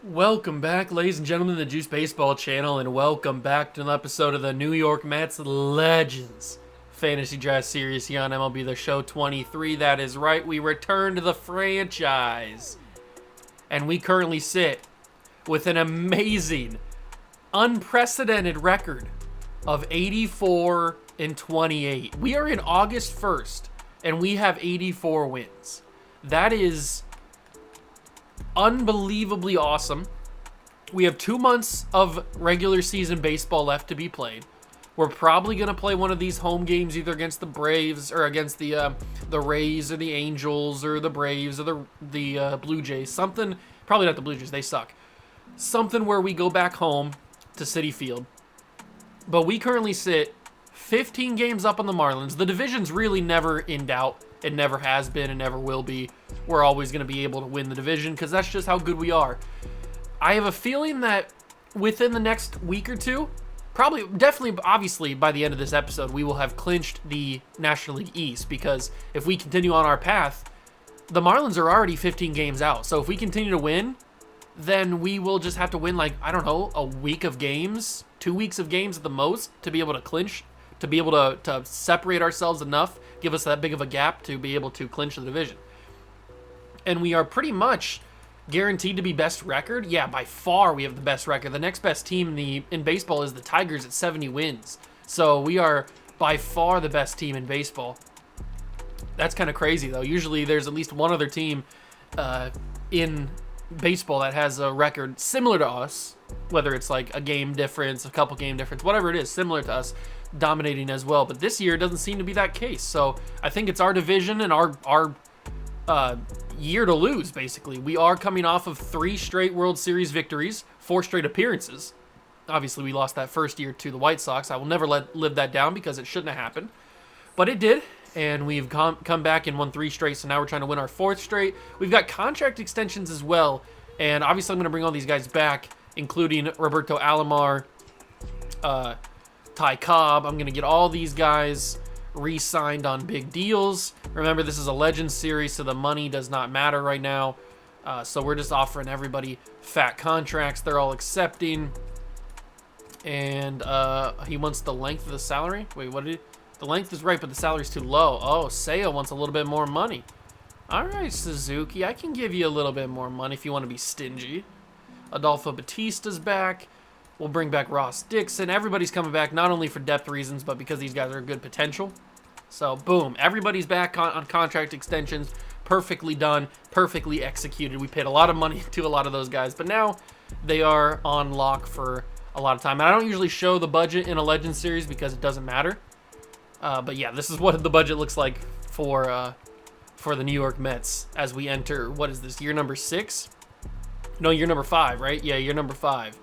Welcome back, ladies and gentlemen, to the Juice Baseball channel, and welcome back to an episode of the New York Mets Legends Fantasy Draft Series here on MLB The Show 23. That is right, we return to the franchise. And we currently sit with an amazing, unprecedented record of 84 and 28. We are in August 1st, and we have 84 wins. That is unbelievably awesome. We have 2 months of regular season baseball left to be played. We're probably going to play one of these home games either against the Braves or against the Rays or the Angels or the Braves or the Blue Jays. Something, probably not the Blue Jays, they suck. Something where we go back home to Citi Field. But we currently sit 15 games up on the Marlins. The division's really never in doubt. It never has been and never will be. We're always going to be able to win the division because that's just how good we are. I have a feeling that within the next week or two, probably, definitely, obviously, by the end of this episode, we will have clinched the National League East, because if we continue on our path, the Marlins are already 15 games out. So if we continue to win, then we will just have to win, like, I don't know, a week of games, 2 weeks of games at the most to be able to clinch, to be able to separate ourselves enough, give us that big of a gap to be able to clinch the division. And we are pretty much guaranteed to be best record. Yeah, by far we have the best record. The next best team in baseball is the Tigers at 70 wins. So we are by far the best team in baseball. That's kind of crazy, though. Usually there's at least one other team in baseball that has a record similar to us, whether it's like a game difference, a couple game difference, whatever it is, similar to us, dominating as well. But this year it doesn't seem to be that case. So I think it's our division and our year to lose, basically. We are coming off of 3 straight World Series victories, 4 straight appearances. Obviously, we lost that first year to the White Sox. I will never live that down because it shouldn't have happened. But it did, and we've come back and won 3 straight, so now we're trying to win our 4th straight. We've got contract extensions as well, and obviously I'm going to bring all these guys back, including Roberto Alomar, Ty Cobb. I'm going to get all these guys re-signed on big deals. Remember, this is a Legends series, so the money does not matter right now. So we're just offering everybody fat contracts. They're all accepting. And he wants the length of the salary. Wait, what did he? The length is right, but the salary's too low. Oh, Seiya wants a little bit more money. All right, Suzuki, I can give you a little bit more money if you want to be stingy. Adolfo Batista's back. We'll bring back Ross Dixon. Everybody's coming back, not only for depth reasons, but because these guys are good potential. So, boom. Everybody's back on contract extensions. Perfectly done. Perfectly executed. We paid a lot of money to a lot of those guys, but now they are on lock for a lot of time. And I don't usually show the budget in a Legends series because it doesn't matter. But yeah, this is what the budget looks like for the New York Mets as we enter, what is this, year number 6? No, year number 5, right? Yeah, year number 5.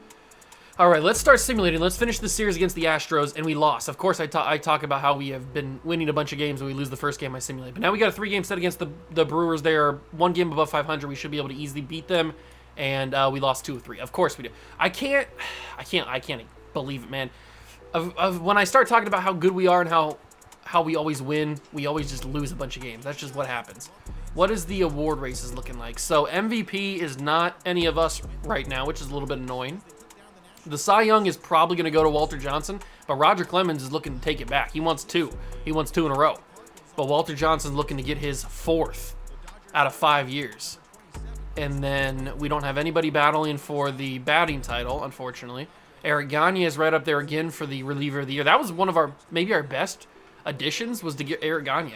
All right, let's start simulating. Let's finish the series against the Astros, and we lost. Of course, I talk about how we have been winning a bunch of games, and we lose the first game I simulate. But now we got a 3-game set against the Brewers. They are 1 game above 500. We should be able to easily beat them, and we lost 2 of 3. Of course we do. I can't believe it, man. When I start talking about how good we are and how we always win, we always just lose a bunch of games. That's just what happens. What is the award races looking like? So MVP is not any of us right now, which is a little bit annoying. The Cy Young is probably going to go to Walter Johnson, but Roger Clemens is looking to take it back. He wants 2. He wants 2 in a row. But Walter Johnson's looking to get his 4th out of 5 years. And then we don't have anybody battling for the batting title, unfortunately. Eric Gagne is right up there again for the reliever of the year. That was one of maybe our best additions, was to get Eric Gagne.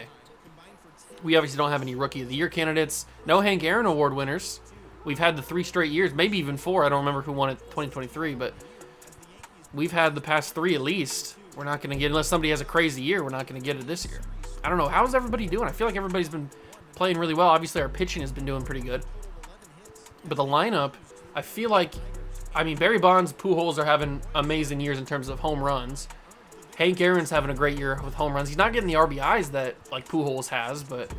We obviously don't have any Rookie of the Year candidates. No Hank Aaron Award winners. We've had the 3 straight years, maybe even 4. I don't remember who won it 2023, but we've had the past 3 at least. We're not going to get, unless somebody has a crazy year, we're not going to get it this year. I don't know. How's everybody doing? I feel like everybody's been playing really well. Obviously, our pitching has been doing pretty good. But the lineup, I feel like, I mean, Barry Bonds, Pujols are having amazing years in terms of home runs. Hank Aaron's having a great year with home runs. He's not getting the RBIs that, like, Pujols has, but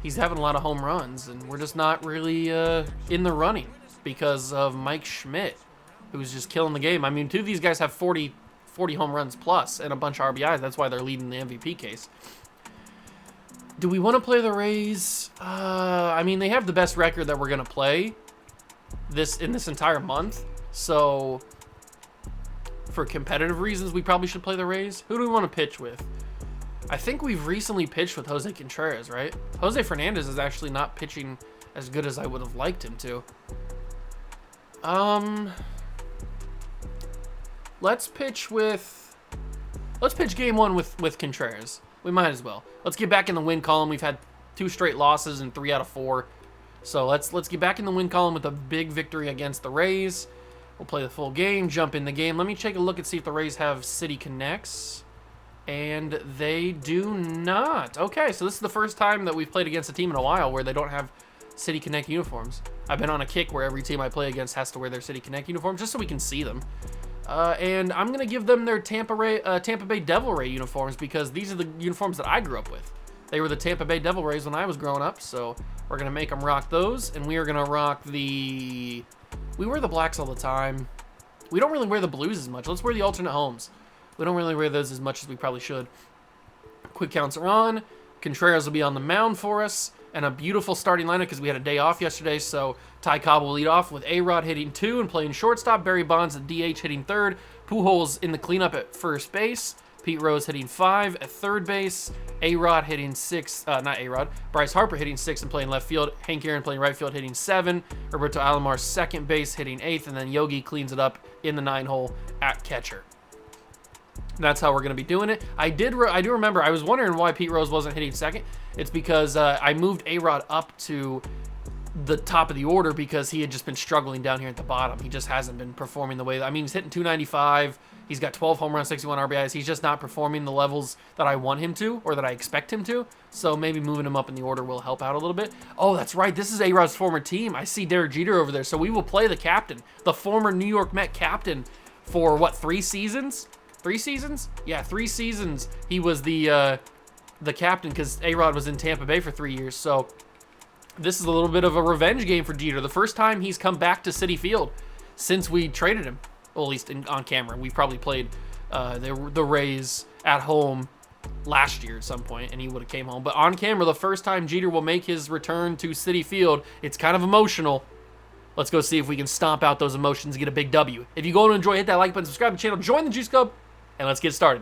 he's having a lot of home runs, and we're just not really in the running because of Mike Schmidt, who's just killing the game. I mean, 2 of these guys have 40 home runs plus and a bunch of RBIs. That's why they're leading the MVP case. Do we want to play the Rays? I mean, they have the best record that we're going to play. in this entire month. So for competitive reasons, we probably should play the Rays. Who do we want to pitch with? I think we've recently pitched with Jose Contreras, right? Jose Fernandez is actually not pitching as good as I would have liked him to. Let's pitch game one with Contreras. We might as well. Let's get back in the win column. We've had 2 straight losses and 3 out of 4. So let's get back in the win column with a big victory against the Rays. We'll play the full game, jump in the game. Let me take a look and see if the Rays have City Connects. And they do not. Okay, so this is the first time that we've played against a team in a while where they don't have City Connect uniforms. I've been on a kick where every team I play against has to wear their City Connect uniforms just so we can see them. And I'm going to give them their Tampa Bay Devil Ray uniforms because these are the uniforms that I grew up with. They were the Tampa Bay Devil Rays when I was growing up, so we're going to make them rock those. And we are going to rock we wear the blacks all the time. We don't really wear the blues as much. Let's wear the alternate homes. We don't really wear those as much as we probably should. Quick counts are on. Contreras will be on the mound for us. And a beautiful starting lineup because we had a day off yesterday. So Ty Cobb will lead off with A-Rod hitting 2 and playing shortstop. Barry Bonds at DH hitting 3rd. Pujols in the cleanup at first base. Pete Rose hitting 5 at third base. A-Rod hitting 6. Not A-Rod. Bryce Harper hitting 6 and playing left field. Hank Aaron playing right field hitting 7. Roberto Alomar second base hitting 8th. And then Yogi cleans it up in the 9-hole at catcher. That's how we're going to be doing it. I do remember, I was wondering why Pete Rose wasn't hitting second. It's because I moved A-Rod up to the top of the order because he had just been struggling down here at the bottom. He just hasn't been performing the way that, I mean, he's hitting 295. He's got 12 home runs, 61 RBIs. He's just not performing the levels that I want him to or that I expect him to. So maybe moving him up in the order will help out a little bit. Oh, that's right. This is A-Rod's former team. I see Derek Jeter over there. So we will play the captain, the former New York Met captain for what, 3 seasons? 3 seasons? Yeah, 3 seasons. He was the captain because A-Rod was in Tampa Bay for 3 years. So this is a little bit of a revenge game for Jeter. The first time he's come back to Citi Field since we traded him. Well, at least on camera. We've probably played the Rays at home last year at some point, and he would have came home. But on camera, the first time Jeter will make his return to Citi Field, it's kind of emotional. Let's go see if we can stomp out those emotions and get a big W. If you go and enjoy, hit that like button, subscribe to the channel, join the Juice Club, and let's get started.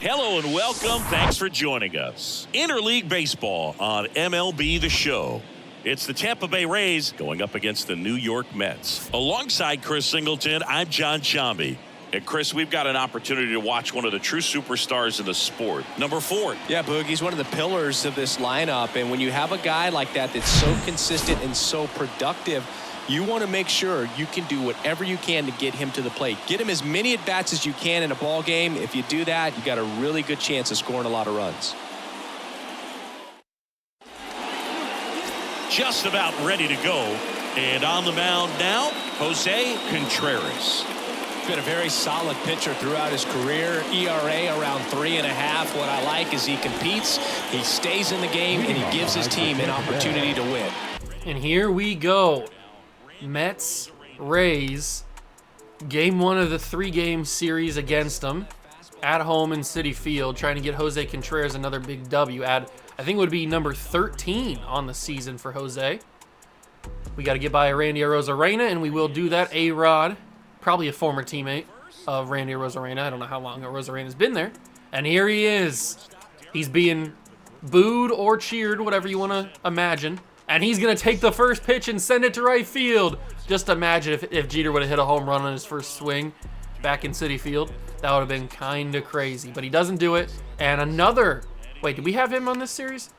Hello and welcome. Thanks for joining us. Interleague Baseball on MLB The Show. It's the Tampa Bay Rays going up against the New York Mets. Alongside Chris Singleton, I'm John Chambi. And Chris, we've got an opportunity to watch one of the true superstars in the sport. Number 4. Yeah, Boog, he's one of the pillars of this lineup. And when you have a guy like that that's so consistent and so productive, you want to make sure you can do whatever you can to get him to the plate. Get him as many at-bats as you can in a ball game. If you do that, you got a really good chance of scoring a lot of runs. Just about ready to go. And on the mound now, Jose Contreras. Been a very solid pitcher throughout his career. ERA around 3.5. What I like is he competes, he stays in the game, and he gives his team an opportunity to win. And here we go. Mets, Rays, game 1 of the 3-game series against them at home in Citi Field, trying to get Jose Contreras another big W. I think it would be number 13 on the season for Jose. We got to get by Randy Arozarena, and we will do that. A-Rod, probably a former teammate of Randy Arozarena. I don't know how long Arozarena's been there. And here he is. He's being booed or cheered, whatever you want to imagine. And he's going to take the first pitch and send it to right field. Just imagine if Jeter would have hit a home run on his first swing back in Citi Field. That would have been kind of crazy. But he doesn't do it. And another... Wait, did we have him on this series?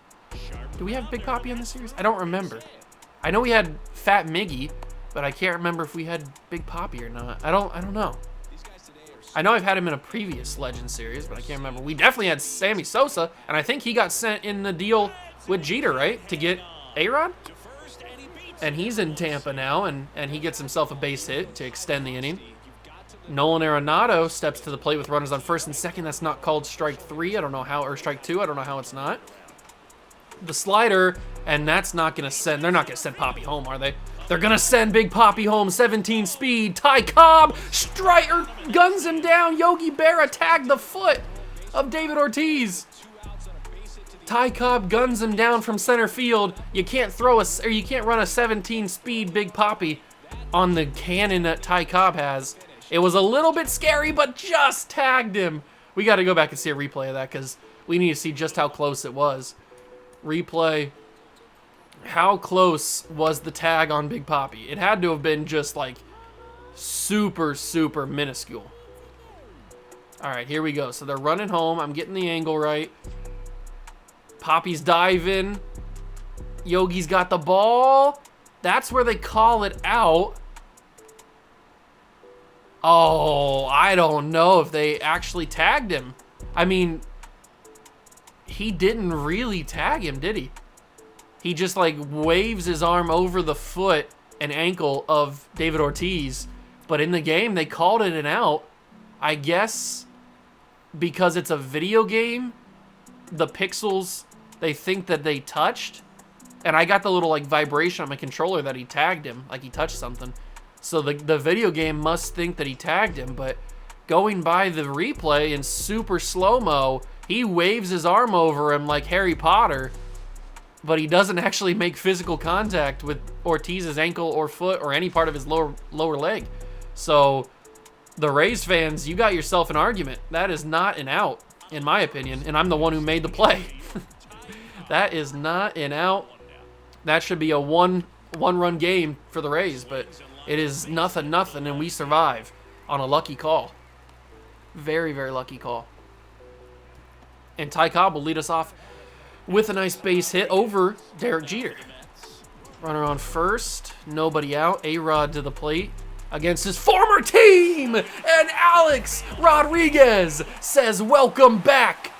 Do we have Big Papi on this series? I don't remember. I know we had Fat Miggy, but I can't remember if we had Big Papi or not. I don't know. I know I've had him in a previous Legend series, but I can't remember. We definitely had Sammy Sosa, and I think he got sent in the deal with Jeter, right? To get A-Rod? And he's in Tampa now, and he gets himself a base hit to extend the inning. Nolan Arenado steps to the plate with runners on first and second. That's not called strike 3. I don't know how, or strike 2. I don't know how it's not. The slider, and that's not going to send, they're not going to send Papi home, are they? They're going to send Big Papi home, 17 speed. Ty Cobb, Striker guns him down. Yogi Berra tagged the foot of David Ortiz. Ty Cobb guns him down from center field. You can't you can't run a 17-speed Big Papi on the cannon that Ty Cobb has. It was a little bit scary, but just tagged him. We got to go back and see a replay of that because we need to see just how close it was. Replay. How close was the tag on Big Papi? It had to have been just like super, super minuscule. All right, here we go. So they're running home. I'm getting the angle right. Papi's diving. Yogi's got the ball. That's where they call it out. Oh, I don't know if they actually tagged him. I mean, he didn't really tag him, did he? He just like waves his arm over the foot and ankle of David Ortiz. But in the game, they called it an out. I guess because it's a video game, the pixels, they think that they touched. And I got the little like vibration on my controller that he tagged him, like he touched something. So the video game must think that he tagged him, but going by the replay in super slow-mo, he waves his arm over him like Harry Potter, but he doesn't actually make physical contact with Ortiz's ankle or foot or any part of his lower leg. So the Rays fans, you got yourself an argument. That is not an out, in my opinion, and I'm the one who made the play. That is not an out. That should be a one-run game for the Rays, but it is nothing, and we survive on a lucky call. Very, very lucky call. And Ty Cobb will lead us off with a nice base hit over Derek Jeter. Runner on first, nobody out. A-Rod to the plate against his former team. And Alex Rodriguez says, welcome back,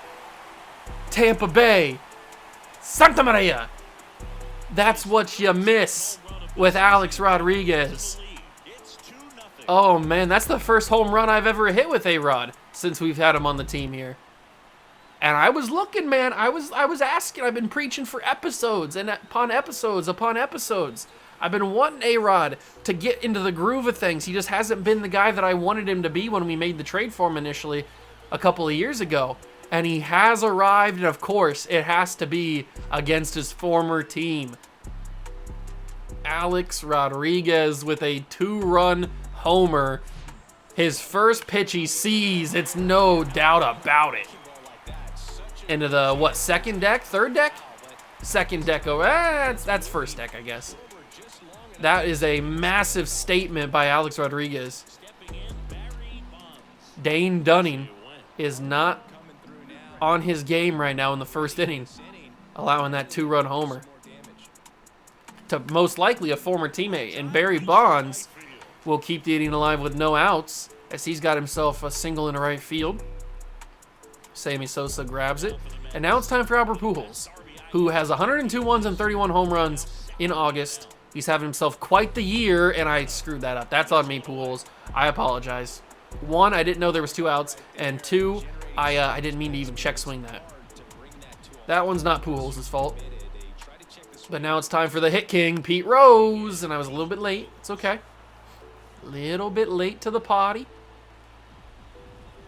Tampa Bay. Santa Maria. That's what you miss with Alex Rodriguez. Oh, man, that's the first home run I've ever hit with A-Rod since we've had him on the team here. And I was looking, man. I was asking. I've been preaching for episodes and upon episodes. I've been wanting A-Rod to get into the groove of things. He just hasn't been the guy that I wanted him to be when we made the trade for him initially a couple of years ago. And he has arrived, and of course, it has to be against his former team. Alex Rodriguez with a 2-run homer. His first pitch he sees, it's no doubt about it. Into the, what, second deck? Third deck? Second deck. Oh, that's first deck, I guess. That is a massive statement by Alex Rodriguez. Dane Dunning is not on his game right now in the first inning, allowing that 2-run homer to most likely a former teammate. And Barry Bonds will keep the inning alive with no outs as he's got himself a single in the right field. Sammy Sosa grabs it. And now it's time for Albert Pujols, who has 102 ones and 31 home runs in August. He's having himself quite the year, and I screwed that up. That's on me, Pujols. I apologize. 1, I didn't know there was 2 outs, and 2, I didn't mean to even check swing that. That one's not Pujols' fault. But now it's time for the hit king, Pete Rose, and I was a little bit late. It's okay. Little bit late to the party.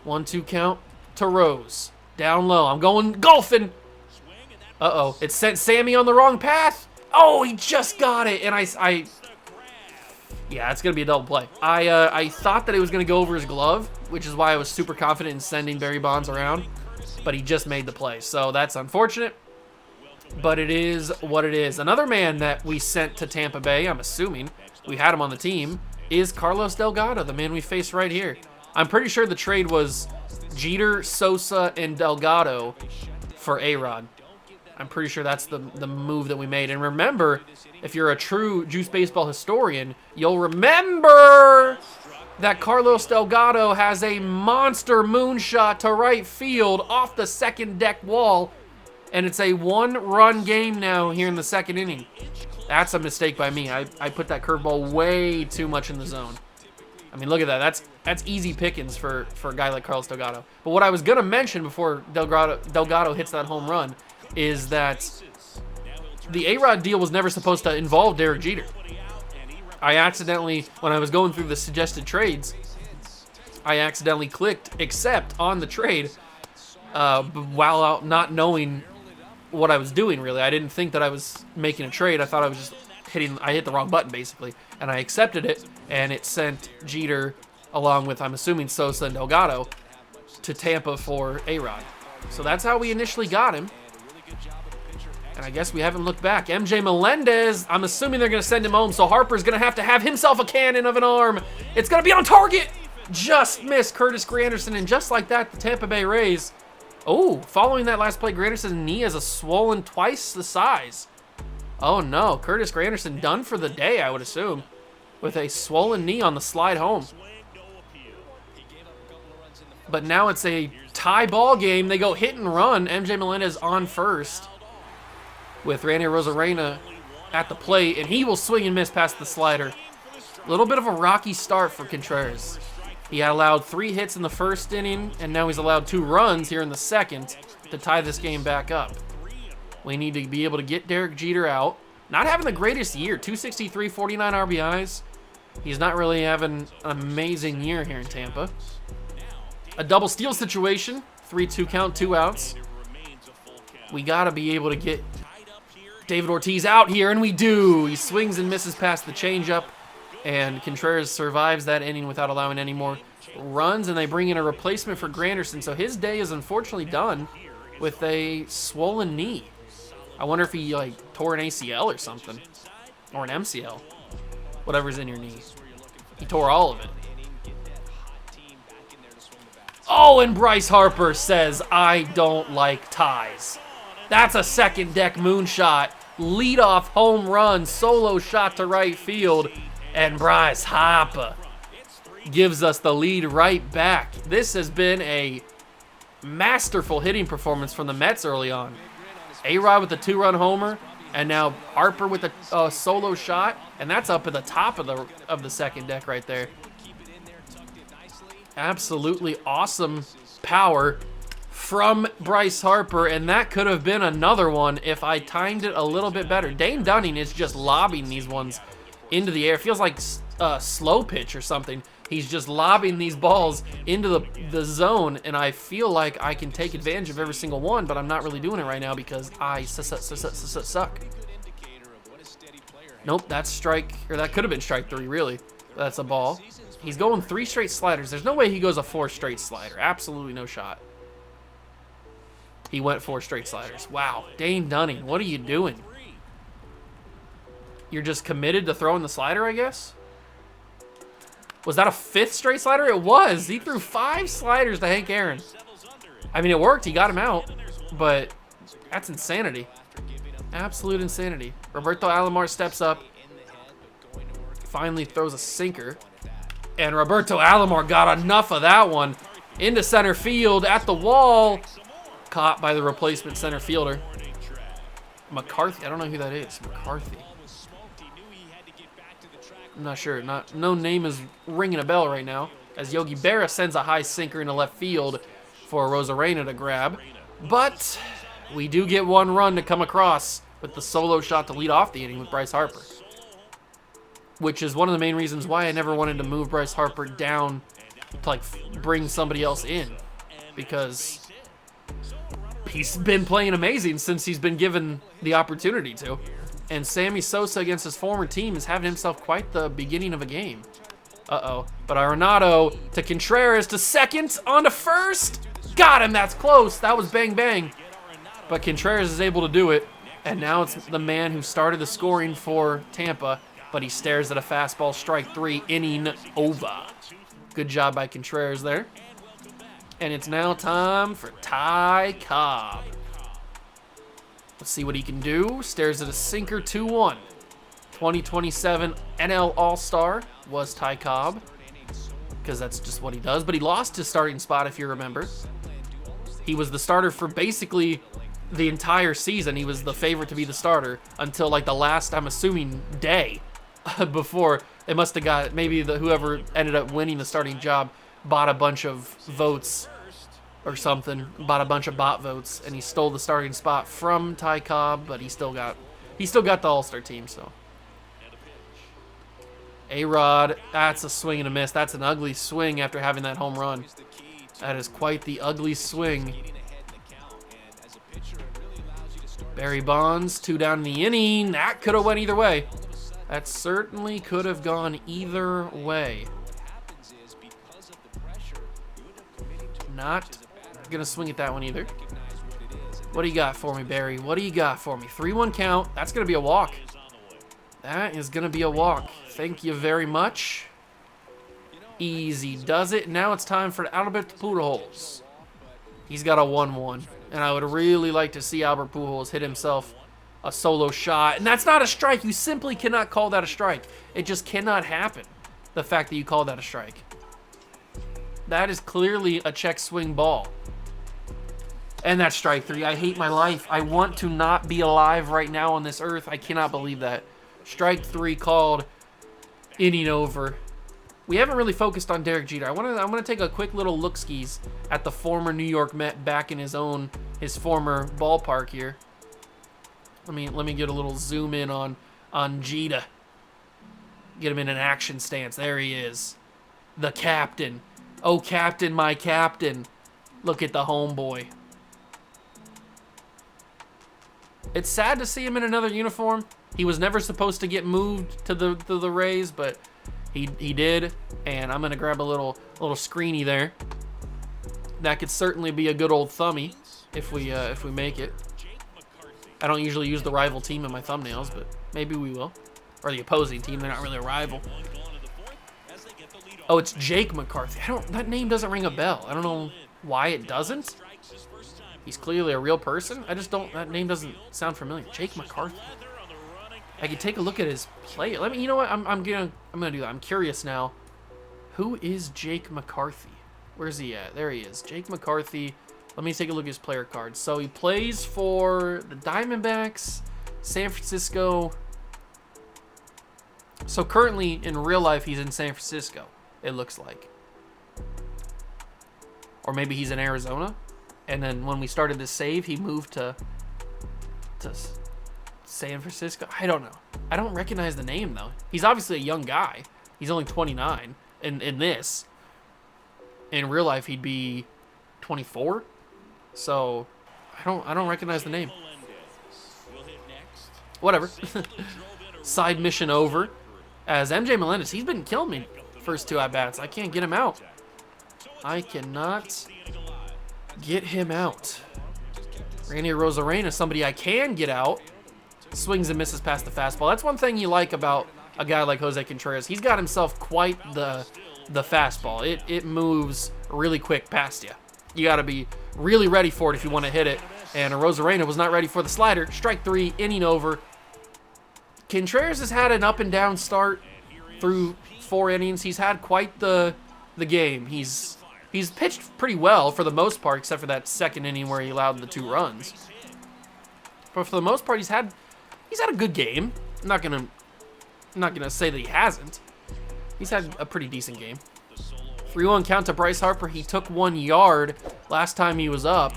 1-2 count to Rose. Down low. I'm going golfing. Uh-oh. It sent Sammy on the wrong path. Oh, he just got it. And yeah, it's going to be a double play. I thought that it was going to go over his glove, which is why I was super confident in sending Barry Bonds around. But he just made the play. So that's unfortunate. But it is what it is. Another man that we sent to Tampa Bay, I'm assuming, we had him on the team, is Carlos Delgado, the man we face right here. I'm pretty sure the trade was Jeter, Sosa, and Delgado for A-Rod. I'm pretty sure that's the move that we made. And remember, if you're a true Juice Baseball historian, you'll remember that Carlos Delgado has a monster moonshot to right field off the second deck wall. And it's a 1-run game now here in the second inning. That's a mistake by me. I put that curveball way too much in the zone. I mean, look at that. That's easy pickings for a guy like Carlos Delgado. But what I was going to mention before Delgado hits that home run is that the A-Rod deal was never supposed to involve Derek Jeter. I accidentally, when I was going through the suggested trades, I accidentally clicked accept on the trade while not knowing what I was doing, really. I didn't think that I was making a trade. I thought I was just I hit the wrong button, basically. And I accepted it, and it sent Jeter, along with, I'm assuming, Sosa and Delgado, to Tampa for A-Rod. So that's how we initially got him. And I guess we haven't looked back. MJ Melendez, I'm assuming they're going to send him home, so Harper's going to have himself a cannon of an arm. It's going to be on target. Just missed Curtis Granderson, and just like that, the Tampa Bay Rays. Oh, following that last play, Granderson's knee has a swollen twice the size. Oh no, Curtis Granderson done for the day, I would assume, with a swollen knee on the slide home. But now it's a tie ball game. They go hit and run. MJ Melendez on first with Randy Arozarena at the plate, and he will swing and miss past the slider. A little bit of a rocky start for Contreras. He had allowed 3 hits in the first inning, and now he's allowed 2 runs here in the second to tie this game back up. We need to be able to get Derek Jeter out. Not having the greatest year, 263, 49 RBIs. He's not really having an amazing year here in Tampa. A double steal situation, 3-2 count, 2 outs. We got to be able to get David Ortiz out here, and we do. He swings and misses past the changeup. And Contreras survives that inning without allowing any more runs, and they bring in a replacement for Granderson. So his day is unfortunately done with a swollen knee. I wonder if he tore an ACL or something, or an MCL, whatever's in your knee. He tore all of it. Oh, and Bryce Harper says, I don't like ties. That's a second deck moonshot, leadoff home run, solo shot to right field. And Bryce Harper gives us the lead right back. This has been a masterful hitting performance from the Mets early on. A-Rod with the 2-run homer, and now Harper with a solo shot, and that's up at the top of the second deck right there. Absolutely awesome power from Bryce Harper, and that could have been another one if I timed it a little bit better. Dane Dunning is just lobbing these ones into the air. It feels like a slow pitch or something. He's just lobbing these balls into the zone, and I feel like I can take advantage of every single one, but I'm not really doing it right now because I suck. Nope, that's strike, or that could have been strike 3, really. That's a ball. He's going 3 straight sliders. There's no way he goes a 4 straight slider. Absolutely no shot. He went 4 straight sliders. Wow, Dane Dunning, what are you doing? You're just committed to throwing the slider, I guess? Was that a 5th straight slider? It was. He threw 5 sliders to Hank Aaron. I mean, it worked. He got him out. But that's insanity. Absolute insanity. Roberto Alomar steps up. Finally throws a sinker. And Roberto Alomar got enough of that one. Into center field at the wall. Caught by the replacement center fielder. McCarthy. I don't know who that is. McCarthy. I'm not sure. No name is ringing a bell right now, as Yogi Berra sends a high sinker into left field for Arozarena to grab. But we do get 1 run to come across with the solo shot to lead off the inning with Bryce Harper, which is one of the main reasons why I never wanted to move Bryce Harper down to bring somebody else in, because he's been playing amazing since he's been given the opportunity to. And Sammy Sosa against his former team is having himself quite the beginning of a game. Uh-oh. But Arenado to Contreras to second, on to first. Got him, that's close. That was bang bang. But Contreras is able to do it. And now it's the man who started the scoring for Tampa, but he stares at a fastball, strike 3, inning over. Good job by Contreras there. And it's now time for Ty Cobb. Let's see what he can do. Stares at a sinker, 2-1. 2027 NL All-Star was Ty Cobb, because that's just what he does. But he lost his starting spot, if you remember. He was the starter for basically the entire season. He was the favorite to be the starter until the last, I'm assuming, day before. It must have got, maybe whoever ended up winning the starting job bought a bunch of votes or something, bought a bunch of bot votes, and he stole the starting spot from Ty Cobb, but he still got the All-Star team. So A-Rod, that's a swing and a miss. That's an ugly swing after having that home run. That is quite the ugly swing. Barry Bonds, 2 down in the inning. That could have went either way. That certainly could have gone either way. Not gonna swing at that one either. What do you got for me, Barry? What do you got for me? 3-1 count. That's gonna be a walk. That is gonna be a walk. Thank you very much. Easy does it. Now it's time for Albert Pujols. He's got a 1-1, and I would really like to see Albert Pujols hit himself a solo shot. And that's not a strike. You simply cannot call that a strike. It just cannot happen, the fact that you call that a strike. That is clearly a check swing ball. And that's strike 3. I hate my life. I want to not be alive right now on this earth. I cannot believe that. Strike 3 called, inning over. We haven't really focused on Derek Jeter. I'm gonna take a quick little look-skis at the former New York Met back in his former ballpark here. Let me get a little zoom in on Jeter. Get him in an action stance. There he is. The captain. Oh, captain, my captain. Look at the homeboy. It's sad to see him in another uniform. He was never supposed to get moved to the Rays, but he did. And I'm gonna grab a little screeny there. That could certainly be a good old thumbie if we make it. I don't usually use the rival team in my thumbnails, but maybe we will. Or the opposing team. They're not really a rival. Oh, it's Jake McCarthy. That name doesn't ring a bell. I don't know why it doesn't. He's clearly a real person. That name doesn't sound familiar. Jake McCarthy. I could take a look at his play. You know what? I'm gonna do that. I'm curious now. Who is Jake McCarthy? Where's he at? There he is. Jake McCarthy. Let me take a look at his player cards. So he plays for the Diamondbacks, San Francisco. So currently in real life he's in San Francisco, it looks like. Or maybe he's in Arizona. And then when we started this save, he moved to San Francisco. I don't know. I don't recognize the name though. He's obviously a young guy. He's only 29 in this. In real life he'd be 24. So I don't recognize the name. Whatever. Side mission over. As MJ Melendez, he's been killing me first 2 at-bats. I can't get him out. I cannot get him out. Randy Arozarena is somebody I can get out. Swings and misses past the fastball. That's one thing you like about a guy like Jose Contreras. He's got himself quite the fastball. It moves really quick past you. You got to be really ready for it if you want to hit it. And Arozarena was not ready for the slider. Strike 3, inning over. Contreras has had an up and down start through 4 innings. He's had quite the game. He's pitched pretty well for the most part, except for that 2nd inning where he allowed the 2 runs. But for the most part, he's had a good game. I'm not gonna say that he hasn't. He's had a pretty decent game. 3-1 count to Bryce Harper. He took 1 yard last time he was up.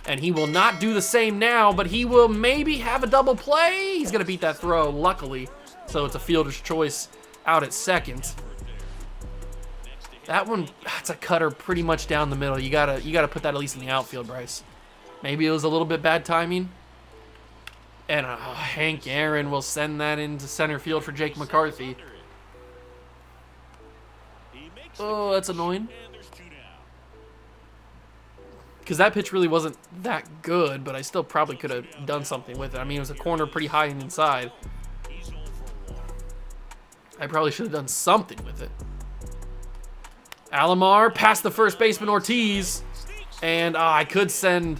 And he will not do the same now, but he will maybe have a double play. He's going to beat that throw, luckily. So it's a fielder's choice out at second. That one, that's a cutter pretty much down the middle. You gotta put that at least in the outfield, Bryce. Maybe it was a little bit bad timing. And Hank Aaron will send that into center field for Jake McCarthy. Oh, that's annoying. Because that pitch really wasn't that good, but I still probably could have done something with it. I mean, it was a corner pretty high and inside. I probably should have done something with it. Alomar past the first baseman Ortiz, and I could send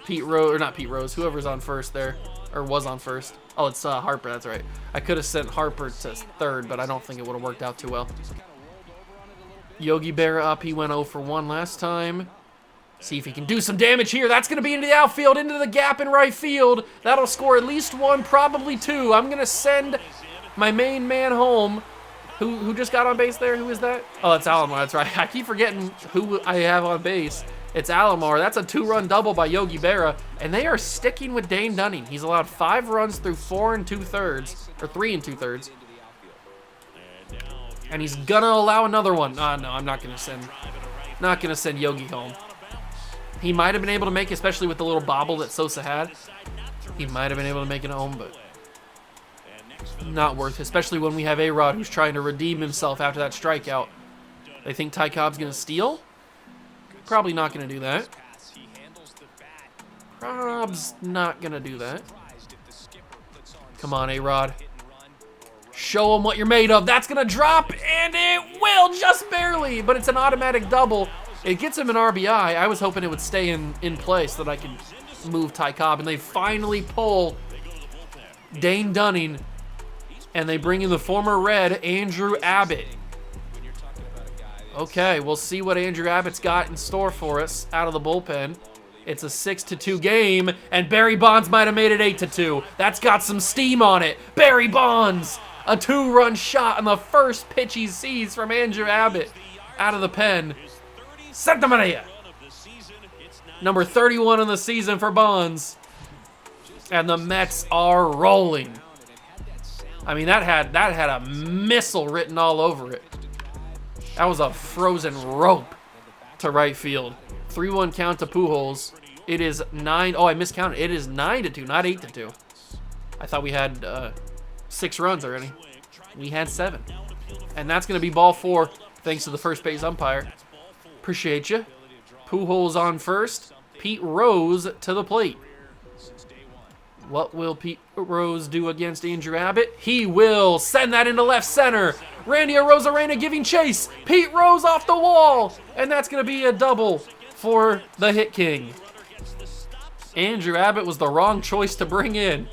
Pete Rose, or not Pete Rose, whoever's on first there, or was on first. Oh, it's Harper. That's right. I could have sent Harper to third, but I don't think it would have worked out too well. Yogi Berra up. He went 0 for 1 last time. See if he can do some damage here. That's going to be into the outfield, into the gap in right field. That'll score at least 1, probably 2. I'm going to send my main man home. Who just got on base there? Who is that? Oh, it's Alomar. That's right. I keep forgetting who I have on base. It's Alomar. That's a 2-run double by Yogi Berra. And they are sticking with Dane Dunning. He's allowed 5 runs through 4 2/3, or 3 2/3. And he's gonna allow another one. No, I'm not gonna send Yogi home. He might have been able to make it, especially with the little bobble that Sosa had. He might have been able to make it home, but not worth it, especially when we have A-Rod who's trying to redeem himself after that strikeout. They think Ty Cobb's going to steal? Probably not going to do that. Rob's not going to do that. Come on, A-Rod. Show him what you're made of. That's going to drop, and it will, just barely, but it's an automatic double. It gets him an RBI. I was hoping it would stay in play so that I could move Ty Cobb, and they finally pull Dane Dunning, and they bring in the former Red, Andrew Abbott. Okay, we'll see what Andrew Abbott's got in store for us out of the bullpen. It's a 6-2 game, and Barry Bonds might have made it 8-2. That's got some steam on it. Barry Bonds, a 2-run shot on the first pitch he sees from Andrew Abbott out of the pen. Santa Maria. Number 31 in the season for Bonds. And the Mets are rolling. I mean, that had a missile written all over it. That was a frozen rope to right field. 3-1 count to Pujols. It is 9. Oh, I miscounted. It is 9-2, not 8-2. I thought we had 6 runs already. We had 7. And that's going to be ball 4, thanks to the first base umpire. Appreciate you. Pujols on first. Pete Rose to the plate. What will Pete Rose do against Andrew Abbott? He will send that into left center. Randy Arozarena giving chase. Pete Rose off the wall. And that's going to be a double for the Hit King. Andrew Abbott was the wrong choice to bring in.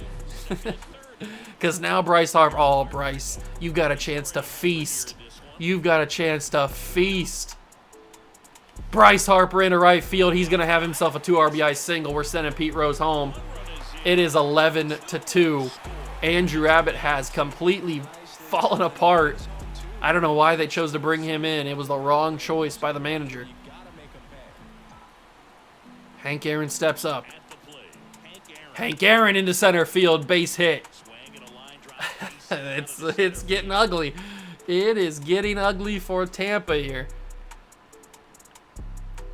Because now Bryce Harper, oh, Bryce, you've got a chance to feast. You've got a chance to feast. Bryce Harper into right field. He's going to have himself a 2 RBI single. We're sending Pete Rose home. It is 11-2. Andrew Abbott has completely fallen apart. I don't know why they chose to bring him in. It was the wrong choice by the manager. Hank Aaron steps up. Hank Aaron into center field, base hit. It's getting ugly. It is getting ugly for Tampa here.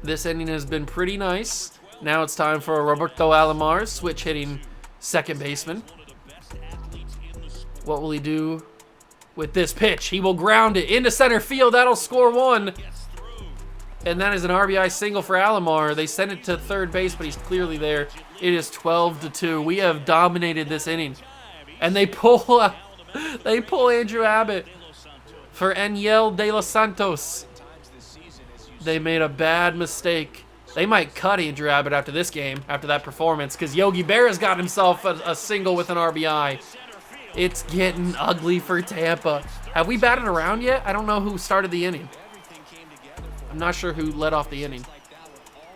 This inning has been pretty nice. Now it's time for Roberto Alomar, switch hitting second baseman. What will he do with this pitch? He will ground it into center field. That'll score 1. And that is an RBI single for Alomar. They send it to third base, but he's clearly there. It is 12-2. We have dominated this inning. And they pull Andrew Abbott for Aniel De Los Santos. They made a bad mistake. They might cut Andrew Abbott after this game, after that performance, because Yogi Berra's got himself a single with an RBI. It's getting ugly for Tampa. Have we batted around yet? I don't know who started the inning. I'm not sure who led off the inning.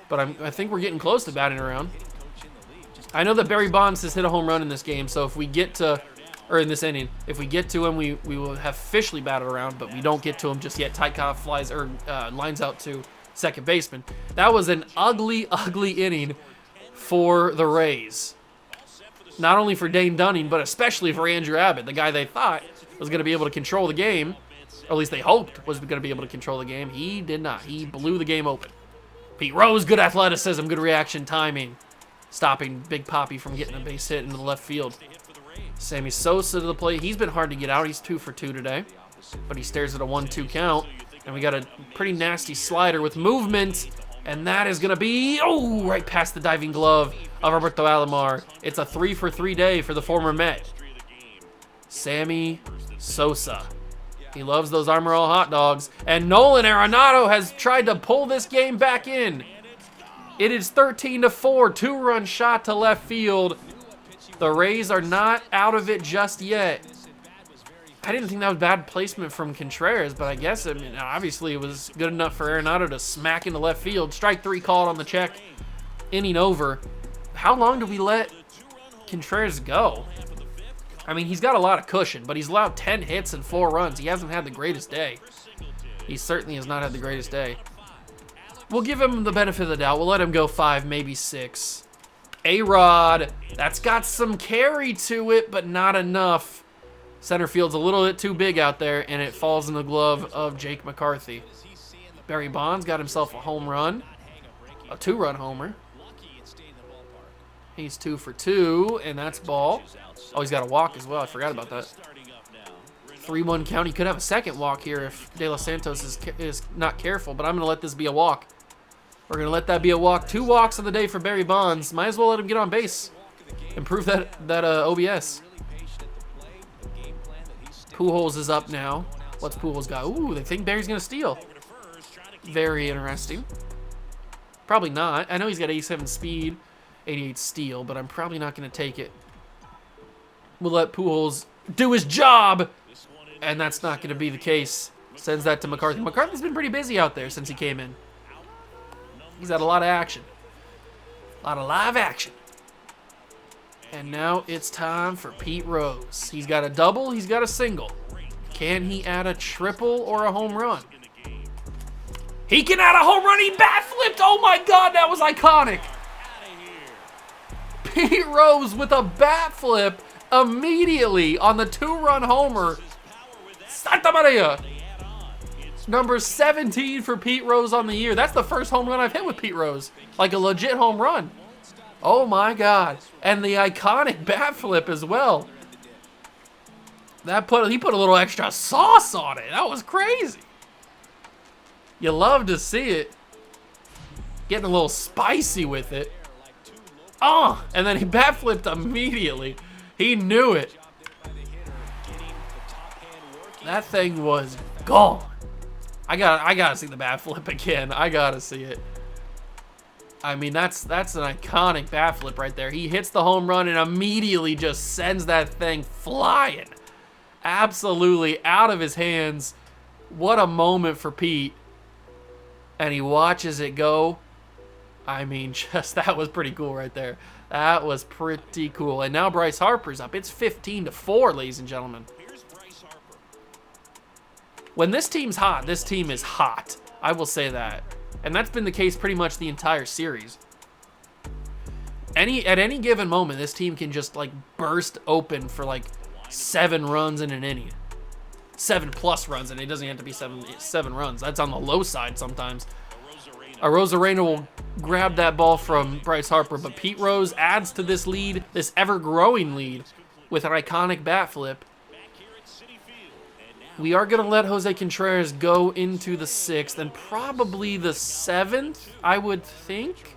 But I think we're getting close to batting around. I know that Barry Bonds has hit a home run in this game, so if we get to, or in this inning, if we get to him, we will have officially batted around, but we don't get to him just yet. Ty Cobb flies, or lines out to second baseman. That was an ugly, ugly inning for the Rays. Not only for Dane Dunning, but especially for Andrew Abbott, the guy they thought was going to be able to control the game, or at least they hoped was going to be able to control the game. He did not. He blew the game open. Pete Rose, good athleticism, good reaction timing, stopping Big Papi from getting a base hit into the left field. Sammy Sosa to the plate. He's been hard to get out. He's 2 for 2 today, but he stares at a 1-2 count. And we got a pretty nasty slider with movement, and that is going to be, oh, right past the diving glove of Roberto Alomar. It's a 3 for 3 day for the former Met. Sammy Sosa. He loves those Armor All hot dogs. And Nolan Arenado has tried to pull this game back in. It is 13-4, 2-run shot to left field. The Rays are not out of it just yet. I didn't think that was bad placement from Contreras, but I guess, I mean, obviously it was good enough for Arenado to smack into left field. Strike 3 called on the check. Inning over. How long do we let Contreras go? I mean, he's got a lot of cushion, but he's allowed 10 hits and 4 runs. He hasn't had the greatest day. He certainly has not had the greatest day. We'll give him the benefit of the doubt. We'll let him go 5, maybe 6. A-Rod, that's got some carry to it, but not enough. Center field's a little bit too big out there, and it falls in the glove of Jake McCarthy. Barry Bonds got himself a home run. A 2-run homer. He's 2 for 2, and that's ball. Oh, he's got a walk as well. I forgot about that. 3-1 count. He could have a second walk here if De Los Santos is not careful, but I'm going to let this be a walk. We're going to let that be a walk. 2 walks on the day for Barry Bonds. Might as well let him get on base. Improve that OBS. Pujols is up now. What's Pujols got? Ooh, they think Barry's going to steal. Very interesting. Probably not. I know he's got 87 speed, 88 steal, but I'm probably not going to take it. We'll let Pujols do his job, and that's not going to be the case. Sends that to McCarthy. McCarthy's been pretty busy out there since he came in. He's had a lot of action. A lot of live action. And now it's time for Pete Rose. He's got a double, he's got a single. Can he add a triple or a home run? He can add a home run. He bat flipped. Oh my God, that was iconic. Pete Rose with a bat flip immediately on the 2-run homer. Santa Maria. Number 17 for Pete Rose on the year. That's the first home run I've hit with Pete Rose. Like a legit home run. Oh my God. And the iconic bat flip as well. He put a little extra sauce on it. That was crazy. You love to see it. Getting a little spicy with it. Oh, and then he bat flipped immediately. He knew it. That thing was gone. I gotta see the bat flip again. I gotta see it. I mean, that's an iconic bat flip right there. He hits the home run and immediately just sends that thing flying. Absolutely out of his hands. What a moment for Pete. And he watches it go. I mean, that was pretty cool right there. That was pretty cool. And now Bryce Harper's up. It's 15-4, ladies and gentlemen. When this team's hot, this team is hot. I will say that. And that's been the case pretty much the entire series. At any given moment, this team can just like burst open for like 7 runs in an inning. 7+ runs, and it doesn't have to be seven runs. That's on the low side sometimes. Rosarena will grab that ball from Bryce Harper, but Pete Rose adds to this lead, this ever-growing lead, with an iconic bat flip. We are going to let Jose Contreras go into the 6th and probably the 7th, I would think.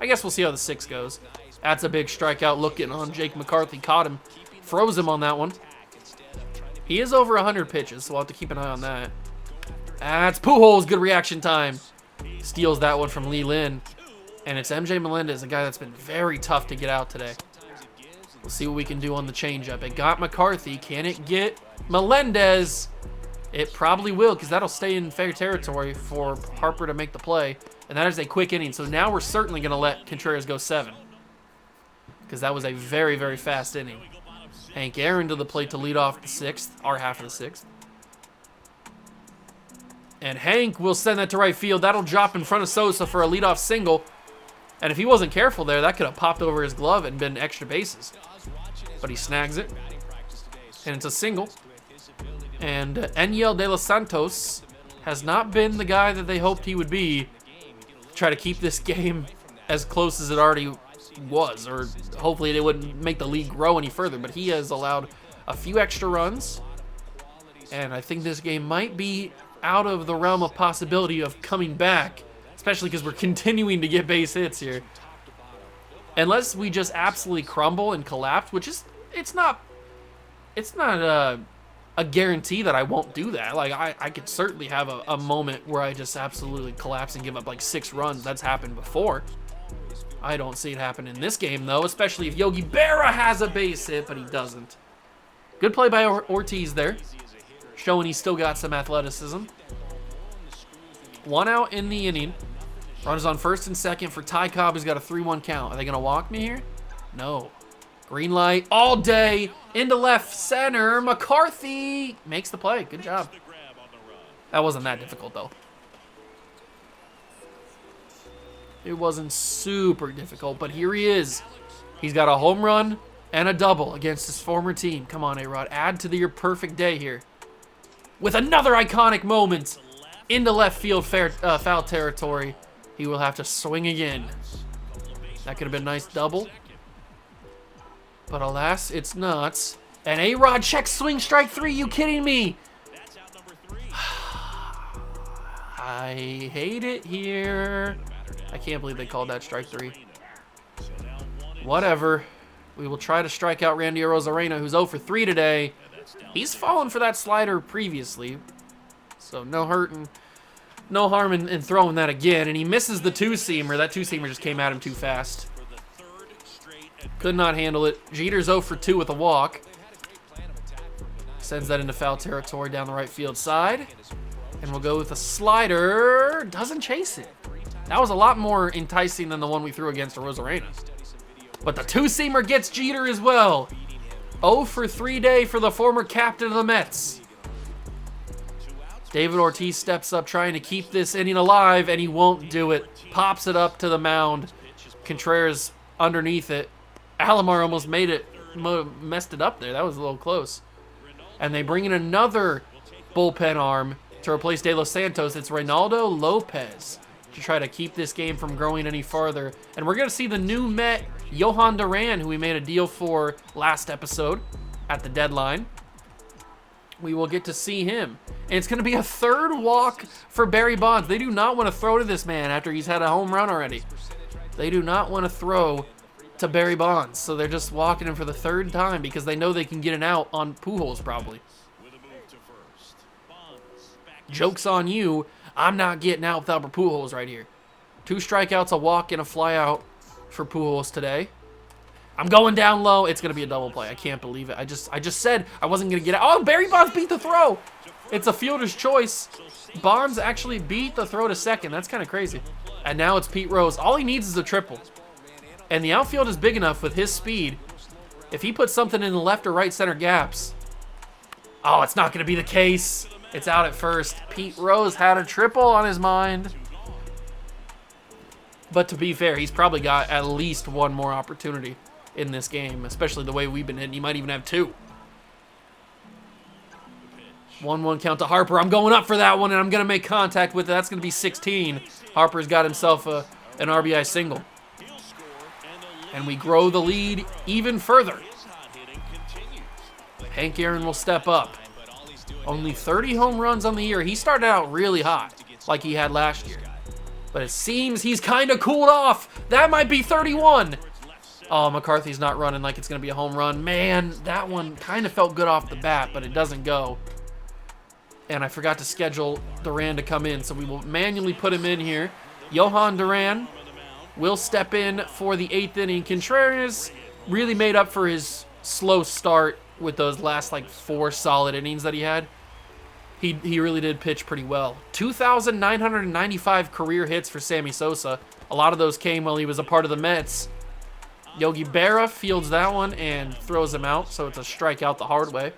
I guess we'll see how the 6th goes. That's a big strikeout looking on Jake McCarthy. Caught him. Froze him on that one. He is over 100 pitches, so we'll have to keep an eye on that. That's Pujols. Good reaction time. Steals that one from Lee Lin. And it's MJ Melendez, a guy that's been very tough to get out today. We'll see what we can do on the changeup. It got McCarthy. Can it get Melendez? It probably will, because that'll stay in fair territory for Harper to make the play. And that is a quick inning. So now we're certainly going to let Contreras go 7. Because that was a very, very fast inning. Hank Aaron to the plate to lead off the 6th, our half of the 6th. And Hank will send that to right field. That'll drop in front of Sosa for a leadoff single. And if he wasn't careful there, that could have popped over his glove and been extra bases. But he snags it. And it's a single. And Enyel De Los Santos has not been the guy that they hoped he would be to try to keep this game as close as it already was, or hopefully they wouldn't make the lead grow any further, but he has allowed a few extra runs, and I think this game might be out of the realm of possibility of coming back, especially because we're continuing to get base hits here. Unless we just absolutely crumble and collapse, which is, it's not a guarantee that I won't do that. Like, I could certainly have a moment where I just absolutely collapse and give up like 6 runs. That's happened before. I don't see it happen in this game, though, especially if Yogi Berra has a base hit, but he doesn't. Good play by Ortiz there, showing he's still got some athleticism. 1 out in the inning. Runners on first and second for Ty Cobb, who's got a 3-1 count. Are they going to walk me here? No. Green light all day into left center. McCarthy makes the play. Good job. That wasn't that difficult, though. It wasn't super difficult, but here he is. He's got a home run and a double against his former team. Come on, A-Rod. Add to your perfect day here. With another iconic moment into left field foul territory. He will have to swing again. That could have been a nice double. But alas, it's not. And A-Rod checks swing strike 3. You kidding me? I hate it here. I can't believe they called that strike 3. Whatever. We will try to strike out Randy Arozarena, who's 0 for 3 today. He's fallen for that slider previously. So no harm in throwing that again. And he misses the two-seamer. That two-seamer just came at him too fast. Could not handle it. Jeter's 0 for 2 with a walk. Sends that into foul territory down the right field side. And we'll go with a slider. Doesn't chase it. That was a lot more enticing than the one we threw against Arozarena. But the two-seamer gets Jeter as well. 0 for 3 day for the former captain of the Mets. David Ortiz steps up trying to keep this inning alive, and he won't do it. Pops it up to the mound. Contreras underneath it. Alomar almost messed it up there. That was a little close. And they bring in another bullpen arm to replace De Los Santos. It's Reynaldo Lopez to try to keep this game from growing any farther. And we're going to see the new Met, Johan Duran, who we made a deal for last episode at the deadline. We will get to see him. And it's going to be a third walk for Barry Bonds. They do not want to throw to this man after he's had a home run already. They do not want to throw to Barry Bonds. So they're just walking him for the third time because they know they can get an out on Pujols probably. Joke's on you. I'm not getting out with Albert Pujols right here. 2 strikeouts, a walk, and a fly out for Pujols today. I'm going down low. It's going to be a double play. I can't believe it. I just said I wasn't going to get out. Oh, Barry Bonds beat the throw. It's a fielder's choice. Bonds actually beat the throw to second. That's kind of crazy. And now it's Pete Rose. All he needs is a triple. And the outfield is big enough with his speed. If he puts something in the left or right center gaps. Oh, it's not going to be the case. It's out at first. Pete Rose had a triple on his mind. But to be fair, he's probably got at least one more opportunity in this game, especially the way we've been hitting. He might even have 2. 1-1 count to Harper. I'm going up for that one, and I'm going to make contact with it. That's going to be 16. Harper's got himself an RBI single. And we grow the lead even further. Hank Aaron will step up. Only 30 home runs on the year. He started out really hot, like he had last year. But it seems he's kind of cooled off. That might be 31. Oh, McCarthy's not running like it's going to be a home run. Man, that one kind of felt good off the bat, but it doesn't go. And I forgot to schedule Duran to come in, so we will manually put him in here. Johan Duran will step in for the 8th inning. Contreras really made up for his slow start with those last, 4 solid innings that he had. He really did pitch pretty well. 2,995 career hits for Sammy Sosa. A lot of those came while he was a part of the Mets. Yogi Berra fields that one and throws him out, so it's a strikeout the hard way.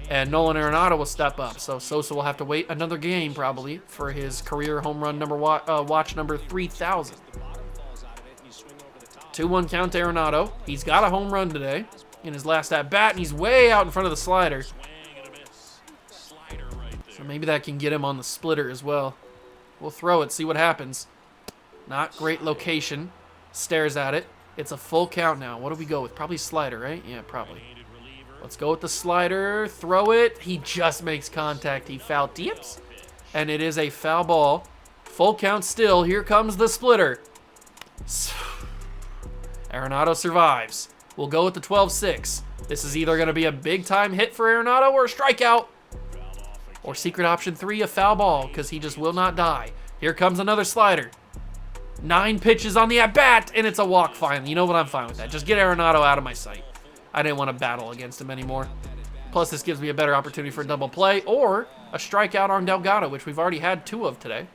And Nolan Arenado will step up, so Sosa will have to wait another game probably for his career home run watch number 3,000. 2-1 count to Arenado. He's got a home run today in his last at-bat, and he's way out in front of the slider. So maybe that can get him on the splitter as well. We'll throw it, see what happens. Not great location. Stares at it. It's a full count now. What do we go with? Probably slider, right? Yeah, probably. Let's go with the slider. Throw it. He just makes contact. He foul tips. And it is a foul ball. Full count still. Here comes the splitter. Arenado survives. We'll go with the 12-6. This is either going to be a big-time hit for Arenado or a strikeout. Or secret option 3, a foul ball, because he just will not die. Here comes another slider. 9 pitches on the at-bat, and it's a walk finally. You know what? I'm fine with that. Just get Arenado out of my sight. I didn't want to battle against him anymore. Plus, this gives me a better opportunity for a double play or a strikeout on Delgado, which we've already had 2 of today.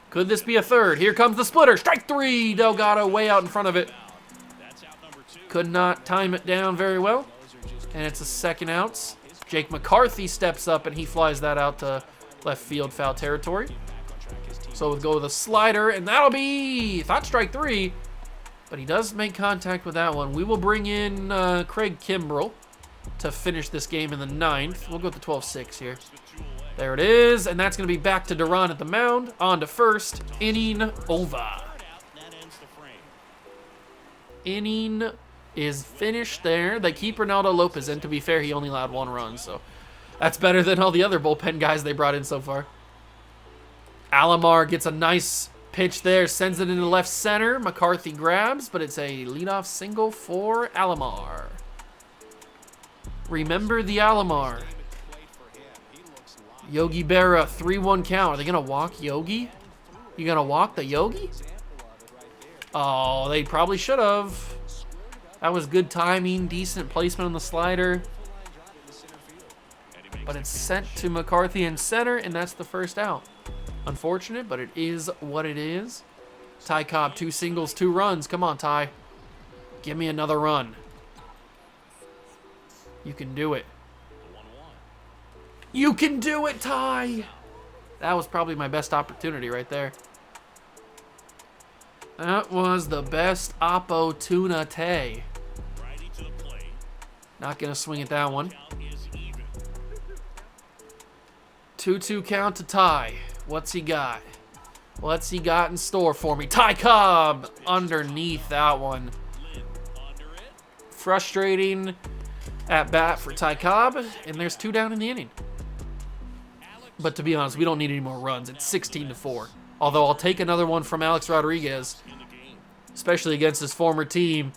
Could this be a third? Here comes the splitter. Strike 3. Delgado way out in front of it. Could not time it down very well. And it's a second outs. Jake McCarthy steps up, and he flies that out to left field foul territory. So we'll go with a slider, and that'll be, thought strike 3, but he does make contact with that one. We will bring in Craig Kimbrell to finish this game in the 9th. We'll go with the 12-6 here. There it is, and that's going to be back to Duran at the mound. On to first, inning over. inning is finished there. They keep Ronaldo Lopez in. To be fair, he only allowed 1 run, so that's better than all the other bullpen guys they brought in so far. Alomar gets a nice pitch there, sends it into left center. McCarthy grabs, but it's a leadoff single for Alomar. Remember the Alomar. Yogi Berra, 3-1 count. Are they going to walk Yogi? You going to walk the Yogi? Oh, they probably should have. That was good timing, decent placement on the slider. But it's sent to McCarthy in center, and that's the first out. Unfortunate, but it is what it is. Ty Cobb, 2 singles, 2 runs. Come on, Ty. Give me another run. You can do it. You can do it, Ty. That was probably my best opportunity right there. That was the best opportunity. Not going to swing at that one. 2-2 count to Ty. What's he got? What's he got in store for me? Ty Cobb underneath that one. Frustrating at bat for Ty Cobb, and there's 2 down in the inning. But to be honest, we don't need any more runs. It's 16-4. Although I'll take another one from Alex Rodriguez, especially against his former team.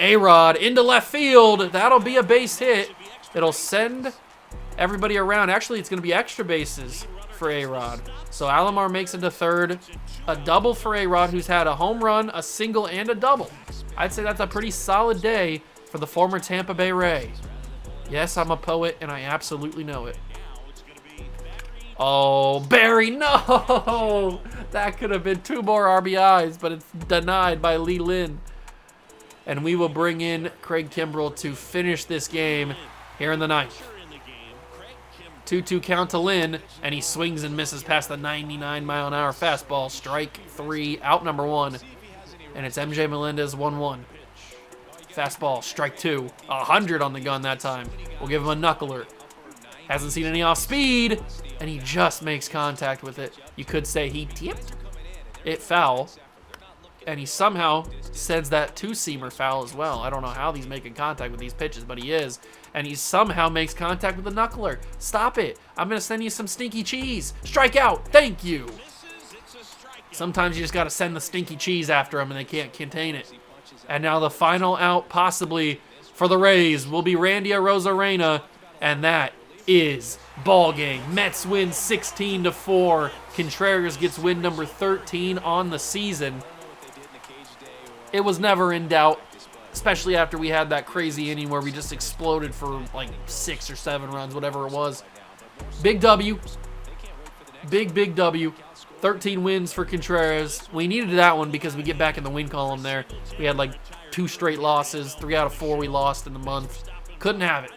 A-Rod into left field. That'll be a base hit. It'll send everybody around. Actually, it's going to be extra bases for A-Rod. So Alomar makes it to third. A double for A-Rod, who's had a home run, a single, and a double. I'd say that's a pretty solid day for the former Tampa Bay Ray. Yes, I'm a poet, and I absolutely know it. Oh, Barry, no! That could have been 2 more RBIs, but it's denied by Lee Lin. And we will bring in Craig Kimbrell to finish this game here in the 9th. 2-2 count to Lin, and he swings and misses past the 99-mile-an-hour fastball. Strike 3, out number 1. And it's MJ Melendez, 1-1. Fastball, strike 2. 100 on the gun that time. We'll give him a knuckler. Hasn't seen any off speed, and he just makes contact with it. You could say he tipped it foul, and he somehow sends that 2-seamer foul as well. I don't know how he's making contact with these pitches, but he is. And he somehow makes contact with the knuckler. Stop it. I'm going to send you some stinky cheese. Strike out. Thank you. Sometimes you just got to send the stinky cheese after them, and they can't contain it. And now the final out, possibly, for the Rays will be Randy Arozarena, and that is ball game. Mets win 16-4. Contreras gets win number 13 on the season. It was never in doubt, especially after we had that crazy inning where we just exploded for like 6 or 7 runs, whatever it was. Big W. Big W. 13 wins for Contreras. We needed that one because we get back in the win column there. We had like 2 straight losses. 3 out of 4 we lost in the month. Couldn't have it.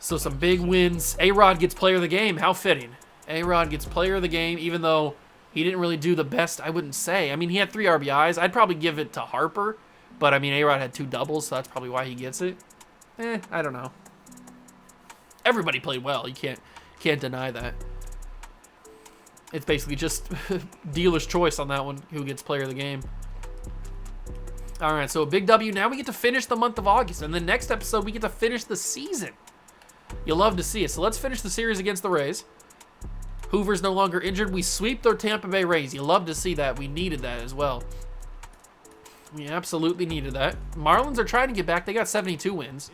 So some big wins. A-Rod gets player of the game. How fitting. A-Rod gets player of the game, even though he didn't really do the best, I wouldn't say. I mean, he had 3 RBIs. I'd probably give it to Harper. But, I mean, A-Rod had 2 doubles, so that's probably why he gets it. I don't know. Everybody played well. You can't deny that. It's basically just dealer's choice on that one, who gets player of the game. All right, so a big W. Now we get to finish the month of August. And the next episode, we get to finish the season. You'll love to see it. So let's finish the series against the Rays. Hoover's no longer injured. We sweep their Tampa Bay Rays. You love to see that. We needed that as well. We absolutely needed that. Marlins are trying to get back. They got 72 wins.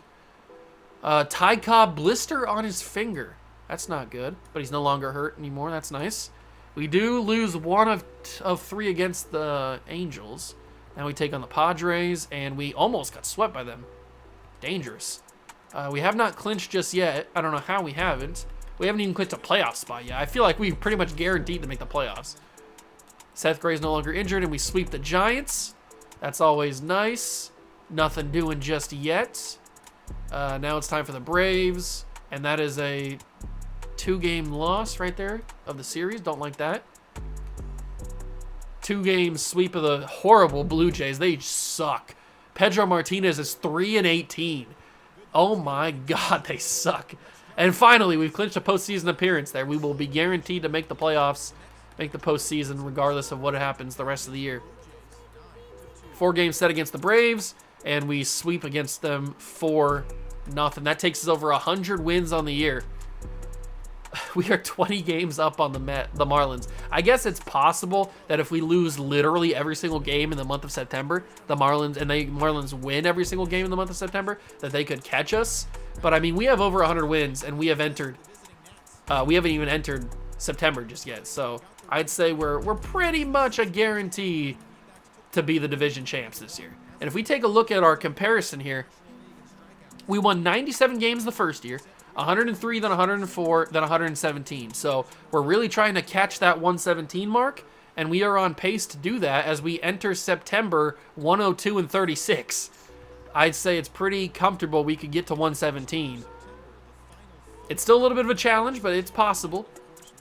Ty Cobb blister on his finger. That's not good, but he's no longer hurt anymore. That's nice. We do lose 1 of 3 against the Angels. Now we take on the Padres, and we almost got swept by them. Dangerous. We have not clinched just yet. I don't know how we haven't. We haven't even clinched a playoff spot yet. I feel like we're pretty much guaranteed to make the playoffs. Seth Gray's no longer injured, and we sweep the Giants. That's always nice. Nothing doing just yet. Now it's time for the Braves, and that is a 2-game loss right there of the series. Don't like that. 2-game sweep of the horrible Blue Jays. They suck. Pedro Martinez is 3-18. Oh my God, they suck. And finally, we've clinched a postseason appearance there. We will be guaranteed to make the playoffs, make the postseason, regardless of what happens the rest of the year. 4-game set against the Braves, and we sweep against them 4-0. That takes us over 100 wins on the year. We are 20 games up on the Marlins. I guess it's possible that if we lose literally every single game in the month of September, the Marlins win every single game in the month of September, that they could catch us. But I mean, we have over 100 wins, and we haven't even entered September just yet. So I'd say we're pretty much a guarantee to be the division champs this year. And if we take a look at our comparison here, we won 97 games the first year, 103, then 104, then 117. So we're really trying to catch that 117 mark, and we are on pace to do that as we enter September 102 and 36. I'd say it's pretty comfortable we could get to 117. It's still a little bit of a challenge, but it's possible.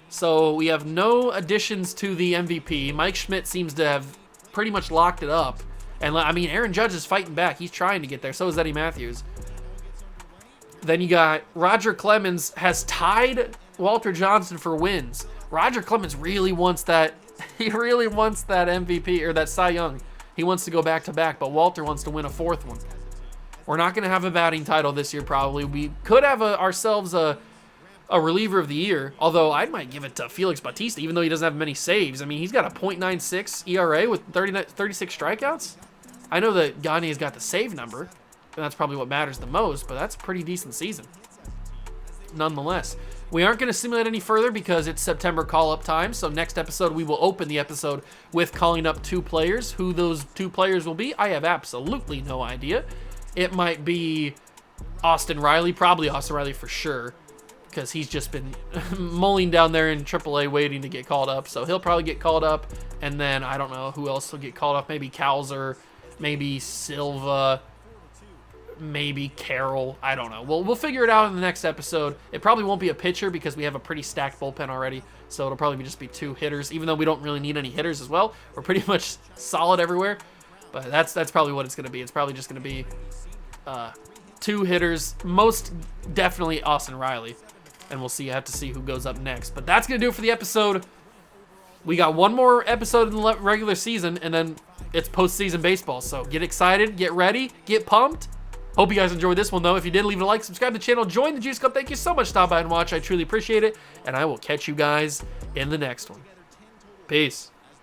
So we have no additions to the MVP. Mike Schmidt seems to have pretty much locked it up. And I mean, Aaron Judge is fighting back. He's trying to get there. So is Eddie Matthews. Then you got Roger Clemens has tied Walter Johnson for wins. Roger Clemens really wants that. He really wants that MVP or that Cy Young. He wants to go back-to-back, but Walter wants to win a 4th one. We're not going to have a batting title this year probably. We could have ourselves a reliever of the year, although I might give it to Felix Bautista, even though he doesn't have many saves. I mean, he's got a .96 ERA with 36 strikeouts. I know that Gagne's got the save number, and that's probably what matters the most, but that's a pretty decent season. Nonetheless, we aren't going to simulate any further because it's September call-up time, so next episode we will open the episode with calling up 2 players. Who those 2 players will be, I have absolutely no idea. It might be Austin Riley, probably Austin Riley for sure, because he's just been mulling down there in AAA waiting to get called up, so he'll probably get called up, and then I don't know who else will get called up, maybe Cowser, maybe Silva, maybe Carroll. I don't know. We'll figure it out in the next episode. It probably won't be a pitcher because we have a pretty stacked bullpen already, so it'll probably just be 2 hitters, even though we don't really need any hitters as well. We're pretty much solid everywhere, but that's probably what it's going to be. It's probably just going to be 2 hitters, most definitely Austin Riley, and we'll see. I have to see who goes up next, but that's going to do it for the episode. We got one more episode in the regular season, and then it's postseason baseball, so get excited, get ready, get pumped. Hope you guys enjoyed this one, though. If you did, leave it a like, subscribe to the channel, join the Juice Club. Thank you so much for stopping by and watch. I truly appreciate it, and I will catch you guys in the next one. Peace.